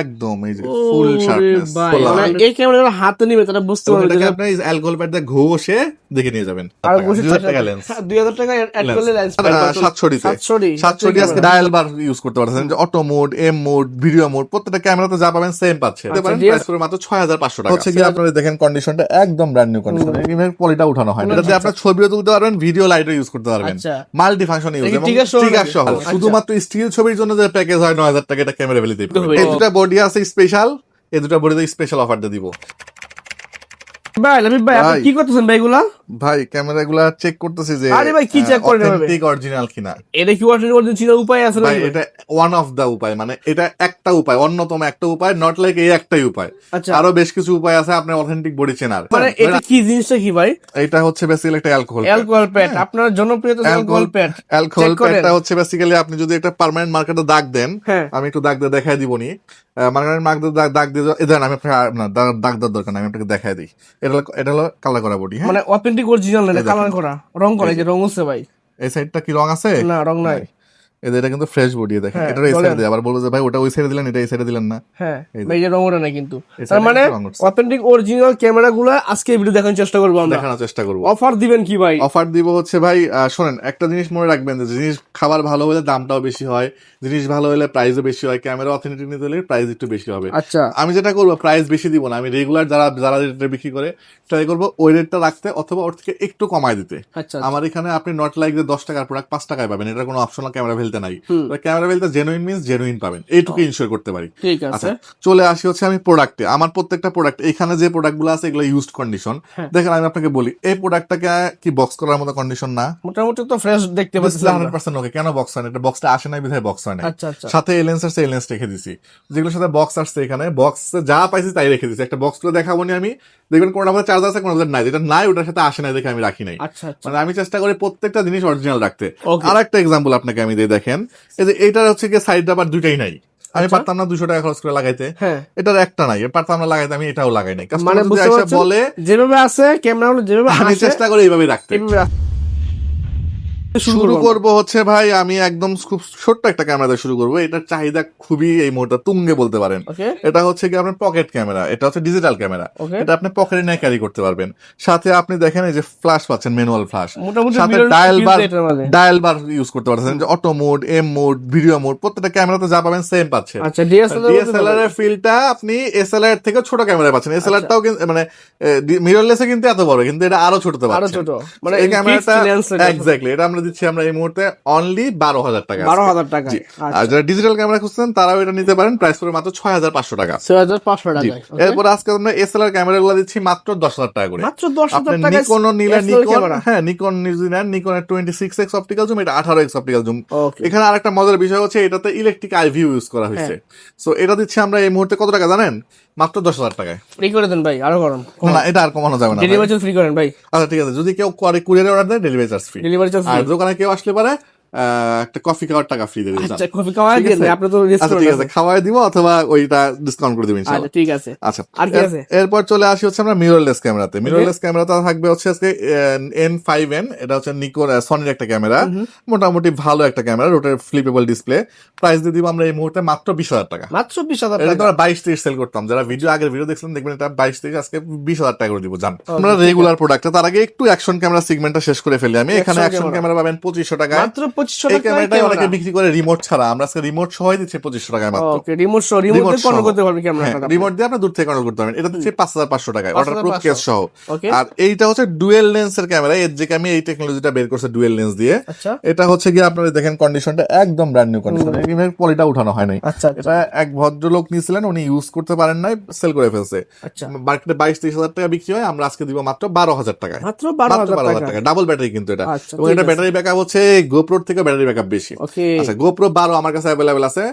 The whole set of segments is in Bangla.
একদম এই যে ফুল শার্পনেস। মানে এই ক্যামেরা হাতে নিবে তারা বুঝতে পারবে এটাকে আপনি অ্যালকোহল প্যাড দিয়ে ঘষে দেখে নিয়ে যাবেন। আর 2000 টাকা লেন্স, 2000 টাকা অ্যাড করলে লেন্স 700 আজকে ডায়াল বার ইউজ করতে পারছেন, যে auto mode, M mode, video mode, প্রত্যেকটা ক্যামেরাতে যা পাবেন সেম পাচ্ছেন। প্রাইস করে মাত্র 6500 টাকা। হচ্ছে কি আপনারা দেখেন কন্ডিশনটা একদম ব্র্যান্ড নিউ কন্ডিশন, একেবারে পলিটা উঠানো হয় না। এটাতে আপনারা ছবিও তুলতে পারবেন, ভিডিও লাইটও ইউজ করতে পারবেন, মাল্টি ফাংশন ইউজ এবং ট্রিগার সহ। শুধুমাত্র স্টিল ছবির জন্য যে প্যাকেজ হয় 9000 টাকা, এটা ক্যামেরা ভ্যালিতে এই দুটো বডি আছে স্পেশাল, এই দুটো বডিতে স্পেশাল অফার দিয়ে দিব। ভাই ভাই আপনি কি করতেছেন ভাই এগুলা? ভাই ক্যামেরাগুলা চেক করতেছি যে আরে ভাই কি চেক করেন ভাই? অথেন্টিক অরিজিনাল কিনা। এটা কি অরিজিনাল চিনার উপায় আছে ভাই? এটা ওয়ান অফ দা উপায়, মানে এটা একটা উপায়, অন্যতম একটা উপায়, নট লাইক এই একটাই উপায়। আরো বেশ কিছু উপায় আছে আপনার অথেন্টিক বডি চেনার। মানে এটা কি জিনিসটা কি ভাই? এটা হচ্ছে বেসিক্যালি একটা অ্যালকোহল প্যাড। আপনার জনপ্রিয় তো অ্যালকোহল প্যাড। অ্যালকোহল প্যাডটা হচ্ছে বেসিক্যালি আপনি যদি একটা পার্মানেন্ট মার্কেটে দাগ দেন, আমি একটু দাগ দিয়ে দেখাই দিবনি। পার্মানেন্ট মার্কেটে দাগ দিয়ে দেন, আমি দাগ দেওয়ার দরকার নাই, আমি আপনাকে দেখাই দিই। এটা হলো কালার করা বডি, হ্যাঁ, মানে অথেন্টিক অরিজিনাল না, কালার করা, রং করা। এই যে রং আছে ভাই, এই সাইডটা কি রং আছে? না রং নাই। এটা কিন্তু ফ্রেশ বডি, দেখেন এটা এই সাইডে দিয়ে আবার বলবো যে ভাই ওটা ওই সাইডে দিলেন, এটা এই সাইডে দিলেন না। হ্যাঁ এই যে রংটা নাই কিন্তু। তার মানে অথেন্টিক অরিজিনাল ক্যামেরাগুলো আজকে ভিডিও দেখানোর চেষ্টা করব, আমরা দেখানোর চেষ্টা করব। অফার দিবেন কি ভাই? অফার দিব হচ্ছে ভাই, শুনেন একটা জিনিস মনে রাখবেন, যে জিনিস খাবার ভালো হলে দামটাও বেশি হয়, জিনিস ভালো হলে প্রাইসও বেশি হয়, ক্যামেরা অথেন্টিক নিতে হলে প্রাইস একটু বেশি হবে। আচ্ছা আমি যেটা করবো, প্রাইস বেশি দিব না, আমি রেগুলার যারা রেটে বিক্রি করে ট্রাই করবো ওই রেটটা রাখতে, অথবা ওর থেকে একটু কমায় দিতে। আমার এখানে আপনি নট লাইক যে 10 টাকার প্রোডাক্ট 5 টাকায় পাবেন, এটা কোনো অপশনাল ক্যামেরা ফেলতে নাই। ক্যামেরা ফেলতে জেনুইন মিন্স জেনুইন পাবেন, এইটুকু ইনশিওর করতে পারি। আচ্ছা চলে আসি হচ্ছে আমি প্রোডাক্টে। আমার প্রত্যেকটা প্রোডাক্ট, এখানে যে প্রোডাক্ট গুলো আছে এগুলো ইউজড কন্ডিশন। দেখেন আমি আপনাকে বলি, এই প্রোডাক্টটাকে কি বক্স করার মতো কন্ডিশন না? মোটামুটি তো ফ্রেশ দেখতে পাচ্ছি 100% ওকে। কেন বক্স হয় না? এটা বক্সটা আসে নাই বিধায় বক্স হয় না। সাথে এই লেন্স আসছে, এই লেন্স রেখে দিছি, যেগুলোর সাথে বক্স আসছে এখানে বক্সে যা পাইছি তাই রেখে দিছি। একটা বক্স করে দেখাবো নি আমি, দেখবেন কোনটা আমাদের চার্জ আছে কোনটা নাই, যেটা নাই ওটার সাথে আসে নাই দেখে আমি রাখি নাই। মানে আমি চেষ্টা করি প্রত্যেকটা জিনিস অরিজিনাল রাখতে। আর একটা এক্সাম্পল আপনাকে আমি দিয়ে দেখেন, এই যে এইটার হচ্ছে কি সাইড আবার দুইটাই নাই, আমি পারতাম না 200 টাকা খরচ করে লাগাইতে, এটার একটা নাই, পারতাম না লাগাইতে, আমি এটাও লাগাই নাই। মানে বলে যেভাবে আছে ক্যামেরা হলো যেভাবে আমি চেষ্টা করি এইভাবে রাখতে। শুরু করব হচ্ছে ভাই, আমি একদম খুব ছোট্ট একটা ক্যামেরা দিয়ে শুরু করবো। এটার চাহিদা খুবই এই মুহূর্তে তুঙ্গে বলতে পারেন। এটা হচ্ছে কি আপনার পকেট ক্যামেরা, এটা হচ্ছে ডিজিটাল ক্যামেরা, এটা আপনি পকেটে নিয়ে ক্যারি করতে পারবেন। সাথে আপনি দেখেন এই যে ফ্ল্যাশ পাচ্ছেন, ম্যানুয়াল ফ্ল্যাশ, সাথে ডায়াল বার ইউজ করতে পারছেন, যে auto mode, M mode, video mode, প্রত্যেকটা ক্যামেরাতে যা পাবেন সেম পাচ্ছেন। ডিএসএলআর এর ফিল্ডটা আপনি এসএলআর থেকে ছোট ক্যামেরা পাচ্ছেন। এসএলআরটাও মানে মিররলেসে কিন্তু এত বড়, কিন্তু এটা আরো ছোটতে পাচ্ছেন। এই ক্যামেরাটা এক্স্যাক্টলি এটা আমরা দিচ্ছি আমরা এই মুহূর্তে অনলি 12000 টাকা। 12000 টাকা। আর যারা ডিজিটাল ক্যামেরা খুঁজছেন তারাও এটা নিতে পারেন, প্রাইস করে মাত্র 6500 টাকা। 6500 টাকা। এরপর আজকে আমরা এসএলআর ক্যামেরাগুলো দিচ্ছি মাত্র 10000 টাকা করে। মাত্র 10000 টাকা। নিকন নিলে নিকন, হ্যাঁ Nikon New Zealand, নিকনের 26x optical zoom, এটা 18x অপটিক্যাল জুম। এখানে আরেকটা মজার বিষয় হচ্ছে এটাতে ইলেকট্রিক আই ভিউ ইউজ করা হয়েছে। সো এটা দিচ্ছি আমরা এই মুহূর্তে কত টাকা জানেন? মাত্র 10000 টাকায়। ফ্রি করে দেন ভাই, আরো করেন না, এটা আর কমানো যাবে না। ডেলিভারি চার্জ ফ্রি করেন ভাই। আচ্ছা ঠিক আছে, যদি কেউ কুরিয়ারে অর্ডার দেয় ডেলিভারি চার্জ ফ্রি। আর দোকানে কেউ আসলে পারে একটা কফি খাওয়ার টাকা ফ্রি দিয়ে দিবেন। আচ্ছা কফি খাওয়াই দেন আপনি তো রেস্টুরেন্ট। ঠিক আছে খাওয়াই দিব, অথবা ওইটা ডিসকাউন্ট করে দিবেন ইনশাআল্লাহ। আচ্ছা ঠিক আছে। আচ্ছা আর কি আছে? এরপর চলে আসি হচ্ছে আমরা মিররলেস ক্যামেরাতে। মিররলেস ক্যামেরাটা থাকবে হচ্ছে আজকে N5N, এটা হচ্ছে নিকন সনির একটা ক্যামেরা, মোটামুটি ভালো একটা ক্যামেরা, রোটের ফ্লিপেবল ডিসপ্লে। প্রাইস দিয়ে দিব আমরা এই মুহূর্তে মাত্র 20000 টাকা। মাত্র 20000 টাকা। এটা আমরা 22-23 সেল করতাম, যারা আগের ভিডিও দেখছিলেন দেখবেন এটা 22-23, আজকে 20000 টাকা করে দিব জান। আমরা রেগুলার প্রোডাক্ট। তার আগে একটু অ্যাকশন ক্যামেরা সেগমেন্টটা শেষ করে ফেলি আমি। এখানে অ্যাকশন ক্যামেরা পাবেন 2500 টাকা। মাত্র 2500 টাকা। অনেকে বিক্রি করে রিমোট ছাড়া, আমরা আজকে রিমোট সহ দিচ্ছি 2500 টাকায় মাত্র। ওকে রিমোট সহ, রিমোট দিয়ে কন্ট্রোল করতে পারবেন ক্যামেরাটা। রিমোট দিয়ে আপনি দূর থেকে কন্ট্রোল করতে পারবেন। এটা দিচ্ছি 5500 টাকায়, ওয়াটারপ্রুফ কেস সহ। আর এইটা হচ্ছে ডুয়েল লেন্সের ক্যামেরা, এর যে আমি এই টেকনোলজিটা বের করছে ডুয়েল লেন্স দিয়ে। এটা হচ্ছে কি আপনারা দেখেন কন্ডিশনটা একদম ব্র্যান্ড নিউ কন্ডিশন, একেবারে পলিটা উঠানো হয় নাই। এটা এক ভদ্রলোক নিয়েছিলেন, উনি ইউজ করতে পারেন নাই, সেল করে ফেলছে। মার্কেটে 22-23 টাকা বিক্রি হয়, আমরা আজকে দিব মাত্র 12000 টাকা। মাত্র 12000 টাকা। ডাবল ব্যাটারি কিন্তু এটা, এবং এটা ব্যাটারি ব্যাকআপ হচ্ছে গোপ্রোর থেকে ব্যাটারি ব্যাকআপ বেশি। আচ্ছা গোপ্রো 12 আমার কাছে অ্যাভেলেবেল আছে।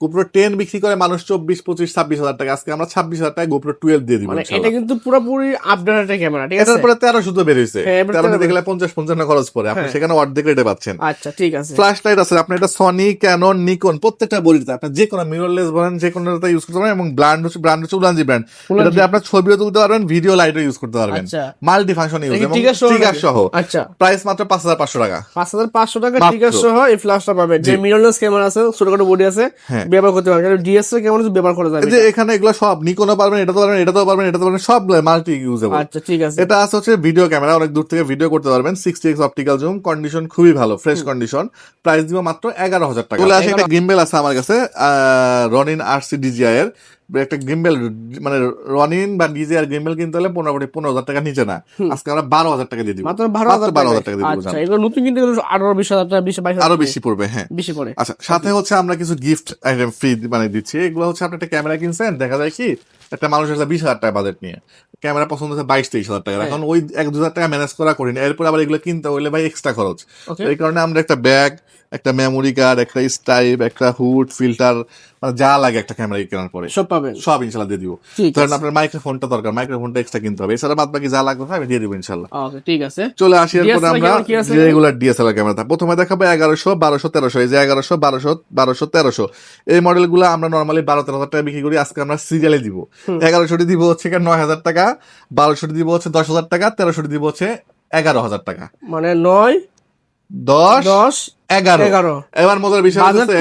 গোপ্রো 10 বিক্রি করে মানুষ 24, 25, 26000 টাকা। আজকে আমরা 26000 টাকায় গোপ্রো 12 দিয়ে দিব। এটা কিন্তু পুরোপুরি আপডেটেড ক্যামেরা, ঠিক আছে? তারপরে 1300 বের হইছে, 1300 দেখলে 50-55 খরচ পড়ে, আপনি সেখানে অর্ধেক রেটে পাচ্ছেন। আচ্ছা ঠিক আছে। ফ্ল্যাশ লাইট আছে আপনি, এটা সনি, ক্যানন, নিকন, প্রত্যেকটা বডিতে আপনি যে কোনো মিররলেস বলেন যে কোনোটা ইউজ করতে পারেন, এবং ব্র্যান্ড হচ্ছে উলানজি ব্র্যান্ড। এটাতে আপনি ছবিও তুলতে পারবেন, ভিডিও লাইটও ইউজ করতে পারবেন, মাল্টি ফাংশন ইউজ এবং ট্রিগার সহ। আচ্ছা প্রাইস মাত্র 5500 টাকা। 5500 টাকা ট্রিগার সহ এই ফ্ল্যাশটা পাবেন। যে মিররলেস ক্যামেরা আছে, ছোটখাটো বডি আছে, ব্যবহার করতে পারবেন, ডিএসএলআর ক্যামেরা ব্যবহার করা যাবে। যে এখানে এগুলো সব নিকনও পারবেন, এটা তো পারবেন, এটা তো পারবেন, এটা তো পারবেন, সব মাল্টি ইউজেবল। আচ্ছা ঠিক আছে। এটা আছে হচ্ছে ভিডিও ক্যামেরা, অনেক দূর থেকে ভিডিও করতে পারবেন, 60x অপটিক্যাল জুম, কন্ডিশন খুবই ভালো, ফ্রেশ কন্ডিশন। প্রাইস দিব মাত্র 11,000 টাকা। চলে আসে একটা গিম্বেল আছে আমার কাছে, রনিন RC DJI এর একটা গিম্বেল, মানে রনিন বা DJI এর গিম্বেল কিনতে হলে 15,000 টাকা নিচে না, আজকে আমরা 12,000 টাকা দিয়ে দিব, মাত্র 12,000 টাকা দিয়ে দিব। আচ্ছা, এগুলো নতুন কিনতে গেলে 18-20,000 টাকা, 20-22,000 আরো বেশি পড়বে, হ্যাঁ বেশি পড়ে। আচ্ছা, সাথে হচ্ছে আমরা কিছু গিফট আইটেম ফ্রি মানে দিচ্ছি। এগুলো হচ্ছে আপনি একটা ক্যামেরা কিনছেন, দেখা যায় কি একটা মানুষ আসলে 20,000 টাকা বাজেট নিয়ে ক্যামেরা পছন্দ হচ্ছে 22-23,000 টাকা, এখন ওই 1-2,000 টাকা ম্যানেজ করা করি না, এরপর আবার এগুলো কিনতে হলে ভাই এক্সট্রা খরচ। এই কারণে আমরা একটা ব্যাগ, একটা মেমোরি কার্ড, একটা স্টাইপ, একটা হুড, ফিল্টার, মানে যা লাগে একটা ক্যামেরা কেনার পরে সব পাবেন, সব ইনশাল্লাহ দিয়ে দিব। ধরেন আপনার মাইক্রোফোনটা দরকার, মাইক্রোফোনটা এক্সট্রা কিনতে হবে, এছাড়া বাদ বাকি যা লাগবে আমি দিয়ে দিব ইনশাল্লাহ। ওকে ঠিক আছে, চলে আসি এরপরে আমরা রেগুলার DSLR ক্যামেরা। প্রথমে দেখাবো 1100, 1200, 1300। এই যে 1100, 1200, 1200, 1300 এই মডেলগুলো আমরা নরমালি 12-13,000 টাকা বিক্রি করি, আজকে আমরা সিরিয়ালে দিব। 1100 দিব হচ্ছে 9,000 টাকা, 1200 দিব হচ্ছে 10,000 টাকা, 1300 দিব হচ্ছে 11,000 টাকা, মানে 9, 10, 11। এবার মজার বিষয় হচ্ছে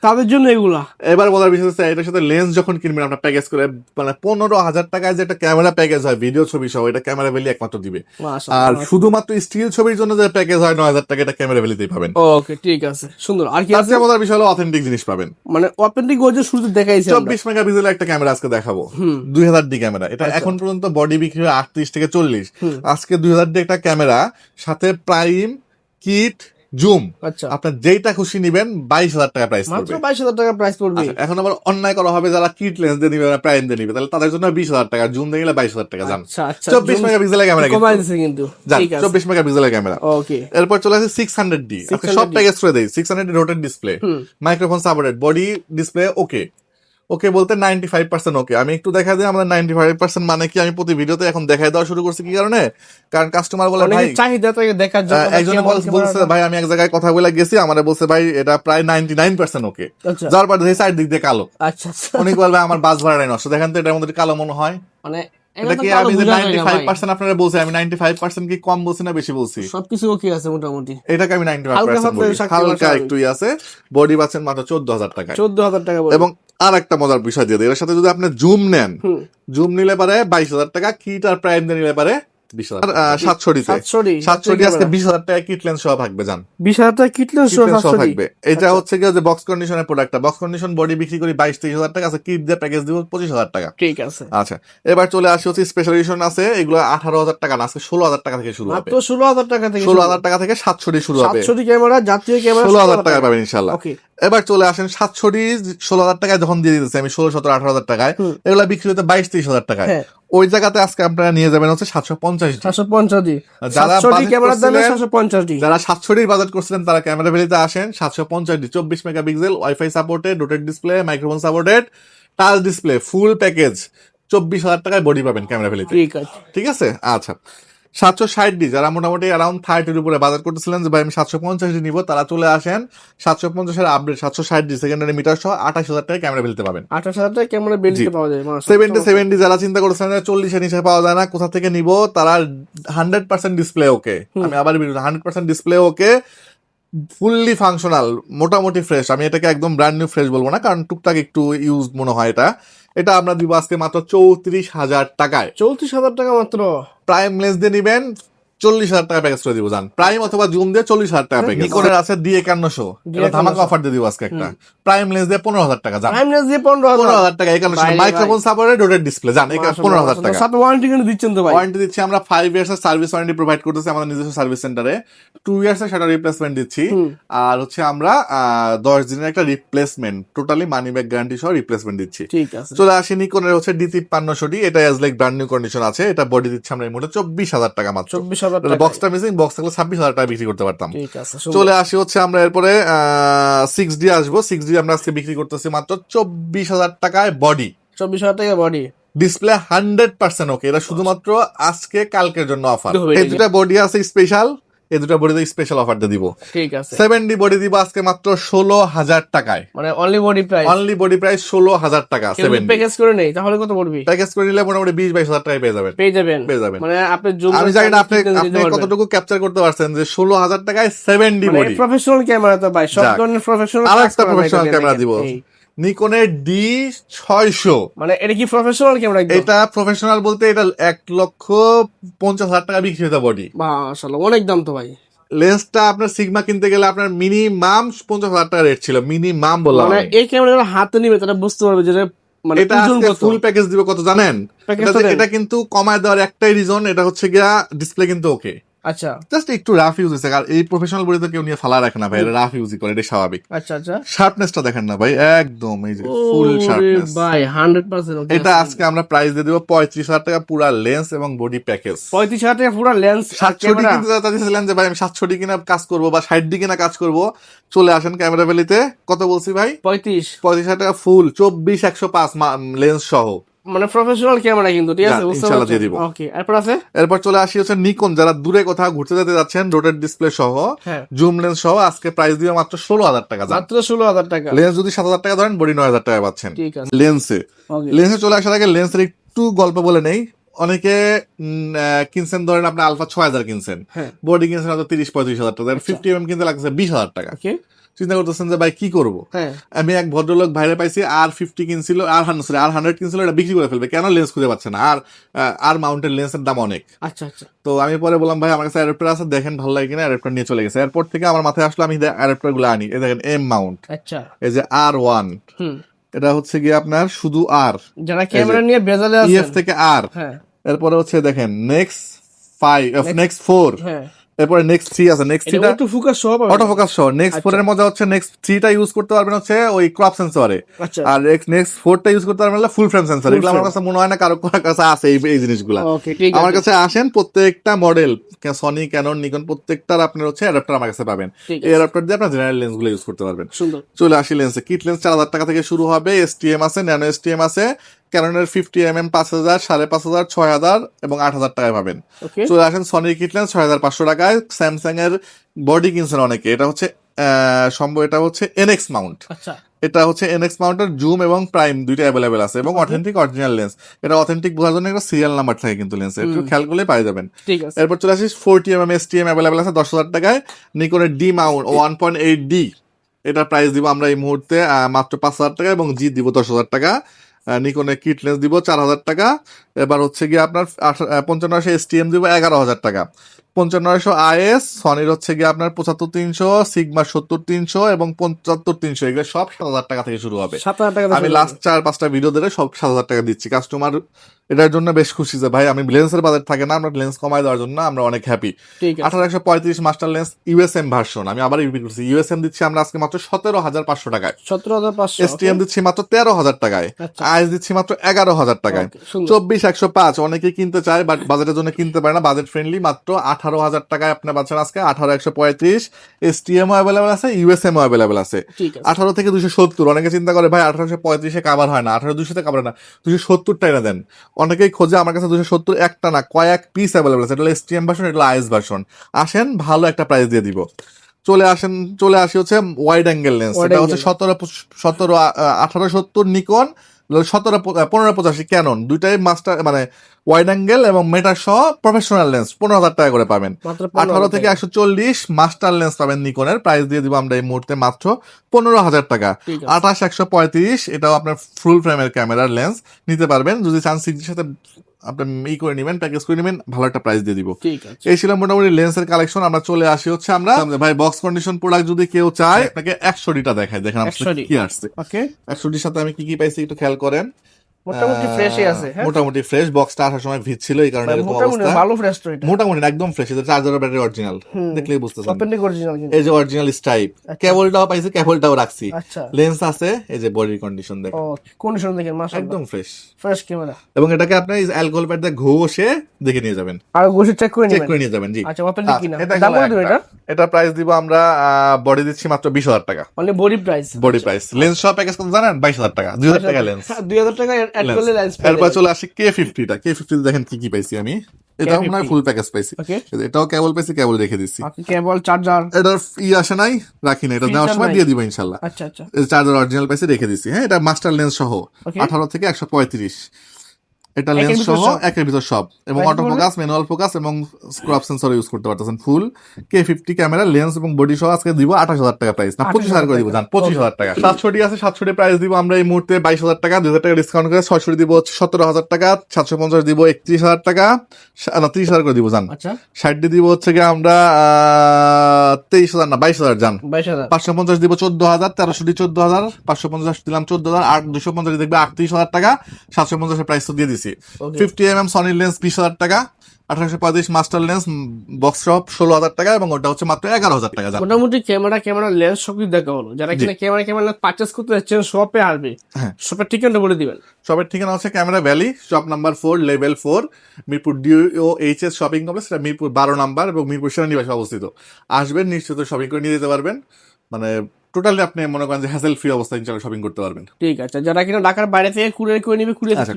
তাদের জন্য এগুলা, এবার বলার বিষয় হচ্ছে এটার সাথে লেন্স যখন কিনবেন আপনার প্যাকেজ করে, মানে 15,000 টাকায় যে একটা ক্যামেরা প্যাকেজ হয় ভিডিও ছবি সহ, এটা ক্যামেরা ভ্যালি একমাত্র দিবে। আর শুধুমাত্র স্টিল ছবির জন্য যে প্যাকেজ হয় 9,000 টাকা, এটা ক্যামেরা ভ্যালিতেই পাবেন। ওকে ঠিক আছে, সুন্দর। আর কি আছে? মজার বিষয় হলো অথেন্টিক জিনিস পাবেন, মানে অথেন্টিক ওই যে শুরুতে দেখাইছি 24 মেগাপিক্সেল একটা ক্যামেরা আজকে দেখাবো, 2000D ক্যামেরা। এটা এখন পর্যন্ত বডি বিক্রি হয় 38 থেকে 40, আজকে 2000D একটা ক্যামেরা, সাথে প্রাইম, কিট, জুম, আচ্ছা আপনার যেটা খুশি নিবেন 22,000 টাকা প্রাইস পড়বে, মাত্র 22,000 টাকা প্রাইস পড়বে। এখন আবার অন্যায় করা হবে যারা কিট লেন্স দিয়ে নিবে, প্রাইম দিয়ে নিবে, তাহলে তাদের জন্য 20,000 টাকা, জুম দিয়ে নিলে 22,000 টাকা। জান আচ্ছা আচ্ছা, 24 মেগাপিক্সেলের ক্যামেরা কমাই দিয়েছে কিন্তু, ঠিক আছে 24 মেগাপিক্সেলের ক্যামেরা। ওকে, এরপর চলে আসে 600D, আপনি সব প্যাকেজ করে দেই। 600D rotate display, microphone supported, body display okay, okay বলতে 95% ওকে। আমি একটু দেখা দিই আমাদের 95% মানে কি, আমি প্রতি ভিডিওতে এখন দেখাই দেওয়া শুরু করছি, কি কারণে, কারণ কাস্টমার বলে ভাই চাহিদা তো দেখার জন্য, একজন বলছে ভাই আমি এক জায়গায় কথা বলে গেছি, আমারে বলছে ভাই এটা প্রায় 99% ওকে, যার পর দেখি সাইড দিক দিয়ে কালো। আচ্ছা আচ্ছা, উনি বলবে আমার বাস ভাড়াটাই নষ্ট, দেখেন তো এটার মধ্যে কালো মনে হয়, মানে এটা কি আমি যে 95% আপনারা বলছি, আমি 95% কি কম বলছি না বেশি বলছি? সবকিছু ওকে আছে মোটামুটি, এটাকে আমি 95% বলছি, হালকা একটুই আছে। বডি পাচ্ছেন মাত্র 14,000 টাকা, 14,000 টাকা। এবং আর একটা মজার বিষয় দিয়ে, এর সাথে যদি আপনি জুম নেন, জুম নিলে পারে 22,000 টাকা, কিট আর প্রাইম দিয়ে নিলে পারে 20,000। 700D আজকে 20,000 টাকা কিট লেন্স সহ থাকবে। জান 20,000 টাকা কিট লেন্স সহ থাকবে। এটা হচ্ছে কি যে বক্স কন্ডিশনের প্রোডাক্ট, বক্স কন্ডিশন বডি বিক্রি করি 22-23,000 টাকা, আছে কিট দিয়ে প্যাকেজ দিব 25,000 টাকা। ঠিক আছে, আচ্ছা এবার চলে আসি হচ্ছে স্পেশাল এডিশন আছে, এগুলো 18,000 টাকা না, আজকে 16,000 টাকা থেকে শুরু হবে, মাত্র 16,000 টাকা থেকে, 16,000 টাকা থেকে 700D শুরু হবে। 700D ক্যামেরা, জাতীয় ক্যামেরা 16,000 টাকা পাবেন ইনশাআল্লাহ। ওকে, এবার চলে আসেন 700D 16,000 টাকায় যখন দিয়ে দিতেছে আমি 16, 17, 18,000 টাকায়, এগুলা বিক্রি হতে 22-23,000 টাকায়, ওই জায়গাতে আজকে আপনারা নিয়ে যাবেন হচ্ছে 750D। যারা 750D বাজেট করছিলেন তারা ক্যামেরা ভ্যালিতে আসেন, 750D 24 megapixel, wifi supported, rotate display, microphone supported, touch display, full package, 24,000 টাকায় বডি পাবেন ক্যামেরা ভ্যালিতে। ঠিক আছে, আচ্ছা 760D যারা মোটামুটি অ্যারাউন্ড 30-র উপরে বাজার করতেছিলেন যে ভাই আমি 750D নিব, তারা চলে আসেন 750-এর আপডেট 760D সেকেন্ডারি মিটার সহ 28,000 টাকায় ক্যামেরা ভ্যালিতে পাবেন। 28,000 টাকায় ক্যামেরা ভ্যালিতে পাওয়া যায়। 70D যারা চিন্তা করছেন 40-এর নিচে পাওয়া যায় না, কোথা থেকে নিব, তারা 100% ডিসপ্লে ওকে, আমি আবার 100% ডিসপ্লে ওকে, ফুললি ফাংশনাল, মোটামুটি ফ্রেশ। আমি এটাকে একদম ব্র্যান্ড নিউ ফ্রেশ বলবো না, কারণ টুকটাক একটু ইউজ মনে হয় এটা আমরা দিব আজকে মাত্র 34,000 টাকায়। 34,000 টাকা মাত্র। প্রাইম লেন্স দিয়ে নিবেন 40,000 টাকা প্যাকেজ করে দিব। জান প্রাইম অথবা জুম দিয়ে 40,000 টাকা প্যাকেজ। নিকনের আছে D5100, এটা ধামাকা অফার দিয়ে দিব আজকে একটা। প্রাইম লেন্স দিয়ে 15,000 টাকা। জান প্রাইম লেন্স দিয়ে 15,000 টাকা, 5100 মাইক্রোফোন সাপোর্টেড রোটেট ডিসপ্লে। জান 15,000 টাকা। সাথে ওয়ারেন্টি কিন্তু দিচ্ছেন তো ভাই? ওয়ারেন্টি দিচ্ছি আমরা 5 ইয়ার্স এর সার্ভিস ওয়ারেন্টি প্রোভাইড করতেছি আমাদের নিজস্ব সার্ভিস সেন্টারে। 2 ইয়ার্স এর সেটা রিপ্লেসমেন্ট দিচ্ছি, আর হচ্ছে আমরা 10 দিনের একটা replacement, totally money back guarantee সহ রিপ্লেসমেন্ট দিচ্ছি। ঠিক আছে, চলে আসি নিকনের হচ্ছে D5300D, এটা as like brand new condition আছে, এটা বডি দিচ্ছি আমরা এই মুহূর্তে 24,000 টাকা মাত্র। 24,000 টাকা। বক্সটা মিসিং, বক্স থাকলে 26,000 টাকা বিক্রি করতে পারতাম। ঠিক আছে, চলে আসি হচ্ছে আমরা এরপরে 6D আসবো। 6D আমরা আজকে বিক্রি করতেছি মাত্র 24,000 টাকায় বডি, 24,000 টাকা বডি, ডিসপ্লে 100% ওকে। এটা শুধুমাত্র আজকে কালকের জন্য অফার। এই দুটা বডি আছে স্পেশাল, এই দুটা বডিতে স্পেশাল অফার দিয়ে দিব। ঠিক আছে, 7D বডি দিব আজকে মাত্র 16,000 টাকায়, মানে অনলি বডি প্রাইস 16,000 টাকা। 7D প্যাকেজ করে নেই তাহলে কত পড়বে? প্যাকেজ করে নিলে মোটামুটি 20-22,000 টাকায় পেয়ে যাবেন। মানে আপনি জুম, আমি জানি না আপনি কতটুকু ক্যাপচার করতে পারছেন যে 16,000 টাকায় 7D বডি। প্রফেশনাল ক্যামেরা তো ভাই, সব ধরনের প্রফেশনাল। আরেকটা প্রফেশনাল ক্যামেরা দিব, নিকনের D600। মানে এটা কি প্রফেশনাল ক্যামেরা? এটা প্রফেশনাল বলতে এটা 1,50,000 টাকা বিক্রি হতে বডি। মাশাআল্লাহ, অনেক দাম তো ভাই। লেন্সটা আপনার সিগমা কিনতে গেলে আপনার মিনিমাম 50,000 টাকা রেট ছিল, মিনিমাম বললাম মানে আমি। এই ক্যামেরা হাতে নিবে তারা বুঝতে পারবে যে মানে এটা ফুল প্যাকেজ দিবে কত জানেন? এটা কিন্তু কমায় দেওয়ার একটাই রিজন, এটা হচ্ছে গিয়া ডিসপ্লে কিন্তু ওকে, আচ্ছা জাস্ট একটু রাফ ইউজ হয়েছে। আর এই প্রফেশনাল বডি তো কেউ নিয়ে ফালা রাখে না ভাই, রাফ ইউজই করে, এটা স্বাভাবিক। আচ্ছা আচ্ছা, শার্পনেসটা দেখেন না ভাই, একদম এই যে ফুল শার্পনেস ভাই 100% ওকে। এটা আজকে আমরা প্রাইস দিয়ে দেবো 35,000 টাকা পুরা লেন্স এবং বডি প্যাকেজ। 35,000 টাকা পুরো লেন্স। 700 কিন্তু চাচ্ছিলেন যে ভাই আমি 700 কিনা কাজ করবো বা 60 কিনা কাজ করবো, চলে আসেন ক্যামেরা ভ্যালিতে। কত বলছি ভাই? 35,000 টাকা ফুল 24-105 লেন্স সহ, মানে প্রফেশনাল ক্যামেরা কিন্তু, ঠিক আছে, ইনশাআল্লাহ দিয়ে দিব। ওকে, এরপর আছে, এরপর চলে আসি হচ্ছে নিকন, যারা দূরে কোথাও ঘুরতে যেতে যাচ্ছেন, রোটেট ডিসপ্লে সহ, জুম লেন্স সহ, আজকে প্রাইস দিবে মাত্র 16,000 টাকা। মাত্র 16,000 টাকা। লেন্স যদি 7,000 টাকা ধরেন, বডি 9,000 টাকা পাচ্ছেন। ঠিক আছে, লেন্সে চলে আসার আগে লেন্সের একটু গল্প বলে নেই। অনেকে কিনছেন ধরেন আপনি আলফা 6,000 কিনছেন, বডি কিনছেন হয়তো 30-35,000 টাকা, 50mm কিনতে লাগছে 20,000 টাকা। চিন্তা করতেছেন যে ভাই কি করবো? আমি এক ভদ্রলোক ভাইরে পাইছি R50 কিনছিল, R100 কিনছিল, এটা বিক্রি করে ফেলবে, কেন লেন্স খুঁজে পাচ্ছে না। আর মাউন্টেড লেন্সের দাম অনেক। আচ্ছা আচ্ছা, তো আমি পরে বললাম ভাই আমার কাছে অ্যাডাপ্টার আছে, দেখেন ভালো লাগে কিনা। অ্যাডাপ্টার নিয়ে চলে গেছে। এরপর থেকে আমার মাথায় আসলো আমি অ্যাডাপ্টার গুলো আনি। এই দেখেন এম মাউন্ট, আচ্ছা, এই যে R1, এটা হচ্ছে গিয়ে আপনার শুধু আর, যারা ক্যামেরা নিয়ে বেজালে আছেন, EF থেকে আর। এরপরে হচ্ছে দেখেন নেক্সট 5, নেক্সট 4, এরপরে নেক্সট 3 আছে। নেক্সট 3টা অটো ফোকাস সহ। নেক্সট 4 এর মজা হচ্ছে নেক্সট 3টা ইউজ করতে পারবেন হচ্ছে ওই ক্রপ সেন্সরে, আর নেক্সট 4টা ইউজ করতে পারবেন ফুল ফ্রেম সেন্সর। এগুলো আমার কাছে মনে হয় না কারো কাছে আছে এই জিনিসগুলো। আমার কাছে আসেন, প্রত্যেকটা মডেল সনি, ক্যানন, নিকন প্রত্যেকটার আপনার হচ্ছে অ্যাডাপ্টার আমার কাছে পাবেন। এই অ্যাডাপ্টার দিয়ে আপনার জেনারেল লেন্স গুলো ইউজ করতে পারবেন। চলে আসি লেন্সে। কিট লেন্স 4,000 টাকা থেকে শুরু হবে। STM আছে, ন্যানো STM আছে, ক্যাননের 50mm 5,000, 5,500, 6,000 এবং 8,000 টাকায় পাবেন। চলে আসেন সনির কিট লেন্স 6,500 টাকায়। স্যামসাং এর বডি কিনছেন অনেকে, এটা হচ্ছে সম্ভব, এটা হচ্ছে NX মাউন্ট। এটা হচ্ছে NX মাউন্টের জুম এবং প্রাইম দুইটা অ্যাভেলেবেল আছে, এবং অথেন্টিক অরিজিনাল লেন্স। এটা অথেন্টিক বোঝার জন্য একটা সিরিয়াল নাম্বার থাকে কিন্তু লেন্সে, একটু খেয়াল করলে পাই যাবেন। এরপর চলে আসি 40mm STM অ্যাভেলেবেল আছে 10,000 টাকায়। নিকনের D মাউন্ট 1.8D, এটা প্রাইস দিব আমরা এই মুহূর্তে মাত্র 5,000 টাকা, এবং জি দিব 10,000 টাকা। নিকনের কিট লেন্স দিব 4,000 টাকা। এবার হচ্ছে গিয়ে আপনার 5500 STM দিব 11,000 টাকা। 5500 IS, সনির হচ্ছে গিয়ে আপনার 75,300, সিগমা 70,300 এবং 75,300, এগুলো সব 7,000 টাকা থেকে শুরু হবে। আমি লাস্ট 4-5টা ভিডিও ধরে সব 7,000 টাকা দিচ্ছি। কাস্টমার এটার জন্য বেশ খুশি যে ভাই আমি লেন্সের বাজার থাকে না, আমরা লেন্স কমায় দেওয়ার জন্য আমরা অনেক happy. 1835 master lens USM version, আমি আবার রিপিট করছি, USM দিচ্ছি আমরা আজকে মাত্র 17,500 টাকায়। 17,500। STM দিচ্ছি মাত্র 13,000 টাকায়। IS দিচ্ছি মাত্র 11,000 টাকায়। 24-105 অনেকে কিনতে চায়, বাট বাজেটের জন্য কিনতে পারে না, বাজেট ফ্রেন্ডলি মাত্র 18,000 টাকায় আপনি পাচ্ছেন আজকে। 18,135 STM অ্যাভেলেবেল আছে, USM অ্যাভেলেবেল আছে। 18 থেকে 270, অনেকে চিন্তা করে ভাই 1835 কাভার হয় না, 18,200 কাভার হয় না, 270 টাকা দেন। অনেকেই খোঁজে, আমার কাছে 270 একটা না কয়েক পিস অ্যাভেলেবল আছে। এটা হলো STM ভার্সন, এটা হলো IS ভার্সন। আসেন, ভালো একটা প্রাইস দিয়ে দিব। চলে আসি হচ্ছে ওয়াইড অ্যাঙ্গেল লেন্স। এটা হচ্ছে 1870 নিকন, 1585 ক্যানন, দুইটাই মাস্টার মানে ওয়াইড অ্যাঙ্গেল এবং মেটার সহ প্রফেশনাল লেন্স 15,000 টাকা করে পাবেন। 18 থেকে 140 মাস্টার লেন্স পাবেন নিকনের, প্রাইস দিয়ে দিব আমরা এই মুহূর্তে মাত্র 15,000 টাকা। 28-135, এটাও আপনার ফুল ফ্রেমের ক্যামেরার লেন্স নিতে পারবেন, যদি চান 6Gর সাথে আপনি করে নেবেন, প্যাকেজ করে নেবেন, ভালো একটা প্রাইস দিয়ে দিব। এই ছিল মোটামুটি লেন্সের কালেকশন। আমরা চলে আসি হচ্ছে আমরা ভাই বক্স কন্ডিশন প্রোডাক্ট যদি কেউ চায়, আপনাকে 100Dটা দেখাই, দেখেন কি আসছে। 100Dর সাথে আমি কি পাইছি একটু খেয়াল করেন। মোটামুটি ফ্রেশই আছে, মোটামুটি ফ্রেশ। বক্সটা আসার সময় ভিজ ছিল, এই কারণে এরকম অবস্থা। ভালো ফ্রেশ তো এটা, মোটামুটি একদম ফ্রেশ। এটা চার্জার ব্যাটারি অরিজিনাল, দেখলেই বুঝতেছেন অথেন্টিক অরিজিনাল। এই যে অরিজিনাল স্টাইপ, কেবলটাও পাইছি, কেবলটাও রাখছি। লেন্স আছে, এই যে বডির কন্ডিশন দেখেন, কন্ডিশন দেখেন মাশাআল্লাহ, একদম ফ্রেশ ক্যামেরা। এবং এটাকে আপনি অ্যালকোহল প্যাড দিয়ে ঘষে দেখে নিয়ে যাবেন, আর ঘষে চেক করে নিয়ে যাবেন। জি, আচ্ছা, অথেন্টিক কিনা। দাম কত দিবেন এটা? এটা প্রাইস দিব আমরা, বডি দিচ্ছি মাত্র 20,000 টাকা। মানে বডি প্রাইস। লেন্স সব প্যাকেজ কত জানেন? 22,000 টাকা। 2,000 টাকা লেন্স, 2,000 টাকা অ্যাড করলে লেন্স। এরপর চলে আসি K50টা। K50 দেখেন কি পাইছি আমি। এটাও মনে হয় ফুল প্যাকেজ পাইছি। এটাও কেবল পাইছি, কেবল রেখে দিচ্ছি। কেবল, চার্জার, এটার আসে নাই, রাখি না, এটা দেওয়ার সময় দিয়ে দিব ইনশাল্লাহ। আচ্ছা আচ্ছা, চার্জার অরিজিনাল পাইছি, রেখে দিচ্ছি। হ্যাঁ, এটা মাস্টার লেন্স সহ 18 থেকে 135। এটা লেন্স সহ একের ভিতর সব, এবং অটো ফোকাস, ম্যানুয়াল ফোকাস এবং স্ক্রপ সেন্সর ইউজ করতে পারতেছেন। ফুল K50 ক্যামেরা, লেন্স এবং বডি সহ আজকে দিব 28,000 টাকা প্রাইস, না 25,000 করে দিব, জান 25,000 টাকা। 700 আছে, 700 প্রাইস দিব আমরা এই মুহূর্তে 22,000 টাকা, 2,000 টাকা ডিসকাউন্ট করে 600 দিব 17,000 টাকা, 750 দিব 31,000 টাকা, না 30,000 করে দিব, জান 60 দিব হচ্ছে কি আমরা 23,000 না 22,000, জান 550 দিব 14,000, 1300 দি 14,000, 550 দিলাম 14,000, 250 দেখবে 38,000 টাকা, 750 প্রাইস তো দিয়ে দিছি। 50mm সনি লেন্স 20,000 টাকা, 1835 মাস্টার লেন্স বক্স সব 16,000 টাকা, এবং ওটা হচ্ছে মাত্র 11,000 টাকা। মোটামুটি ক্যামেরা লেন্স সব কিছু দেখা হলো। যারা কিনা ক্যামেরা পারচেজ করতে যাচ্ছেন শপে আসবে, শপের ঠিকানা বলে দিবেন। শপের ঠিকানা হচ্ছে camera valley, shop number 4, level 4, Mirpur DOHS shopping complex, এটা মিরপুর 12 নাম্বার এবং মিরপুর সেনানিবাসে অবস্থিত। আসবেন, নিশ্চিত শপিং করে নিয়ে যেতে পারবেন, মানে টোটালি আপনি মনে করেন যে হ্যাসেল ফ্রি অবস্থায় ইনশাআল্লাহ শপিং করতে পারবেন। ঠিক আছে, যারা কিনা ঢাকার বাইরে থেকে কুরিয়ার করে নিবে,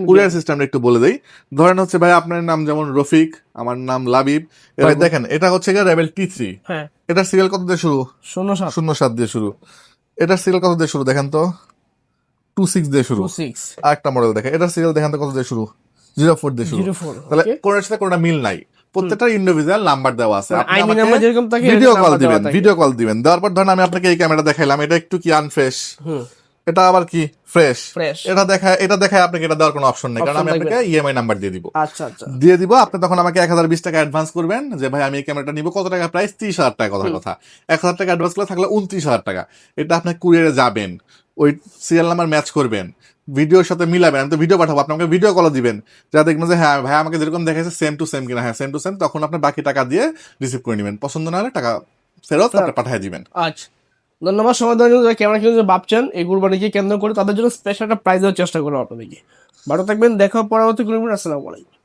কুরিয়ার সিস্টেমটা একটু বলে দেই। ধরেন হচ্ছে ভাই আপনার নাম যেমন রফিক, আমার নাম লাবিব, এবার দেখেন এটা হচ্ছে গিয়ে রেবেল T3, হ্যাঁ এটার সিরিয়াল কত দিয়ে শুরু? 07 দিয়ে শুরু। এটার সিরিয়াল কত দিয়ে শুরু দেখেন তো? 26 দিয়ে শুরু। আরেকটা মডেল দেখেন, এটার সিরিয়াল দেখেন তো কত দিয়ে শুরু? 04 দিয়ে শুরু। তাহলে কোনটার সাথে কোনটা মিল নাই, প্রত্যেকটা ইন্ডিভিজুয়াল নাম্বার দেওয়া আছে। আপনি আমাকে ভিডিও কল দিবেন, দেওয়ার পর ধরেন আমি আপনাকে এই ক্যামেরা দেখাইলাম, এটা একটু কি আনফ্রেশ, এটা আবার কি ফ্রেশ, এটা দেখায় আপনাকে এটা দেওয়ার কোনো অপশন নেই, কারণ আমি আপনাকে EMI নাম্বার দিয়ে দিব। দিয়ে দিব, আপনি তখন আমাকে 1020 টাকা অ্যাডভান্স করবেন, যে ভাই আমি এই ক্যামেরাটা নিব, কত টাকা প্রাইস? 30,000 টাকা, কথা 1,000 টাকা অ্যাডভান্স করে থাকলে 29,000 টাকা। এটা আপনি কুরিয়ারে যাবেন, ওই সিরিয়াল নাম্বার ম্যাচ করবেন, ভিডিওর সাথে মিলাবেন, আমি তো ভিডিও পাঠাবো, আপনাকে ভিডিও কল দিবেন, যা দেখবেন যে হ্যাঁ ভাই আমাকে যেরকম দেখাইছে সেম টু সেম কিনা, হ্যাঁ সেম টু সেম, তখন আপনি বাকি টাকা দিয়ে রিসিভ করে নেবেন, পছন্দ না হলে টাকা ফেরত আপনি পাঠিয়ে দিবেন। আচ্ছা, ধন্যবাদ। সময় দেওয়ার ক্যামেরা কিনে ভাবছেন এই কুরবানিকে কেন্দ্র করে, তাদের জন্য স্পেশাল একটা প্রাইজ দেওয়ার চেষ্টা করবো আপনাদেরকে। ভালো থাকবেন, দেখা পরবর্তী কুরবানি। আসসালামু আলাইকুম।